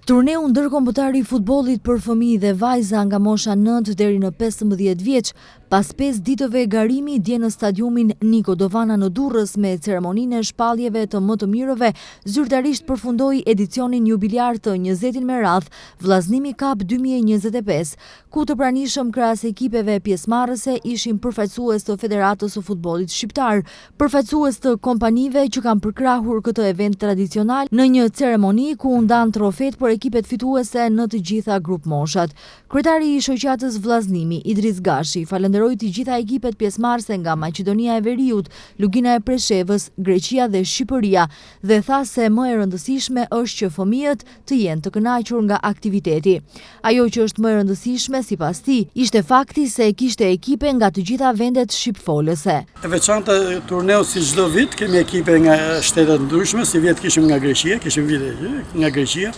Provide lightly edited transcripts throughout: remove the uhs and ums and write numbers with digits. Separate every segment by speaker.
Speaker 1: Turneu ndërkombëtar i futbollit për fëmijë dhe vajza nga mosha 9 deri në 15 vjeç, pas 5 ditëve garimi dje në stadiumin Niko Dovana në Durrës me ceremoninë e shpalljeve të më të mirëve, zyrtarisht përfundoi edicionin jubilar të 20 me radhë, Vllazënimi Cup 2025, ku të pranishëm krahas ekipeve pjesëmarrëse ishin përfaqësues të Federatës së Futbollit Shqiptar, përfaqësues të kompanive që kanë përkrahur këtë event tradicional në një ceremoni ku u ndan trofet për ekipet fituese në të gjitha grup moshat. Kryetari i shoqatës Vllazënimi, Idris Gashi, falenderoi të gjitha ekipet pjesëmarrëse nga Maqedonia e Veriut, Lugina e Preshevës, Greqia dhe Shqipëria dhe tha se më e rëndësishme është që fëmijët të jenë të kënaqur nga aktiviteti. Ajo që është më e rëndësishme sipas tij ishte fakti se kishte ekipe nga të gjitha vendet shqipfolëse.
Speaker 2: E veçantë turneu si çdo vit kemi ekipe nga shtete të ndryshme, si vjet kishim nga Greqia, kishim vite nga Greqia.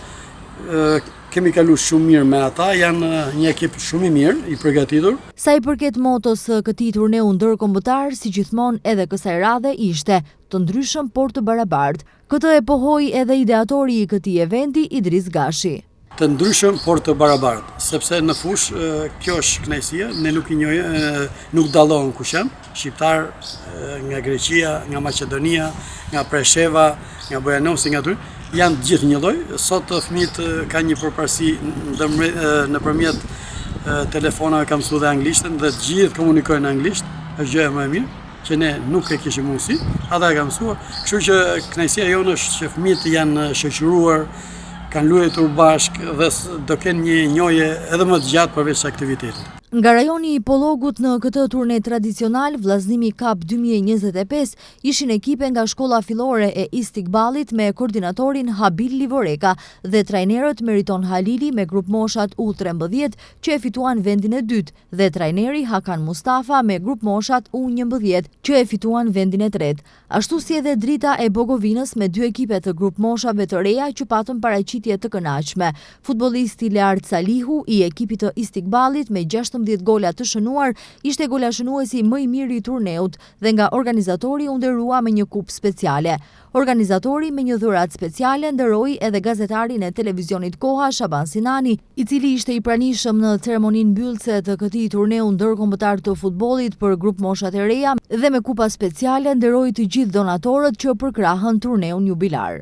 Speaker 2: Kemi kalu shumë mirë me ata, janë një ekip shumë i mirë, i përgatitur.
Speaker 1: Sa i përket motos së këtij turneu ndërkombëtar, si gjithmonë edhe kësaj radhe ishte të ndryshëm por të barabartë. Këtë e pohoi edhe ideatori i këtij eventi, Idris Gashi.
Speaker 2: Të ndryshëm por të barabartë, sepse në fush kjo është kënaqësia, ne nuk i njohim, nuk dallohen kush janë, shqiptar nga Greqia, nga Maqedonia, nga Presheva, nga Bojanosi, nga Turqi. Janë gjithë një lloj. Sot fëmijët kanë një përparësi nëpërmjet telefonave ka mësuar dhe anglishtën dhe të gjithë komunikojnë anglisht, është gjëja më e mirë që ne nuk e kishim mundësi, ata e kanë mësuar. Kështu që kënaqësia jonë është që fëmijët janë shoqëruar, kanë luajtur bashkë dhe do kenë një njohje edhe më të gjatë përveç aktivitetit.
Speaker 1: Nga rajoni i Pollogut në këtë turne tradicional, Vllazënimi Cup 2025 ishin ekipe nga shkolla fillore e Istikballit me koordinatorin Habil Livoreka dhe trajnerët Meriton Halili me grup moshat U13 që e fituan vendin e dytë dhe trajneri Hakan Mustafa me grup moshat U11 që e fituan vendin e tretë. Ashtu si edhe drita e Bogovinës me 2 ekipe të grup moshave të reja që patën paraqitje të kënaqshme. Futbollisti Leart Salihu i ekipit të Istikballit me 16 gola të shënuar, ishte golashënuesi më i miri i turneut dhe nga organizatori u nderua me një kupë speciale. Organizatori me një dhuratë speciale nderoi edhe gazetarin e televizionit Koha, Shaban Sinani, i cili ishte i pranishëm në ceremoninë mbyllëse të këtij turneu ndërkombëtar të futbollit për grup moshat e reja dhe me kupa speciale nderoi të gjithë donatorët që përkrahën turneun jubilar.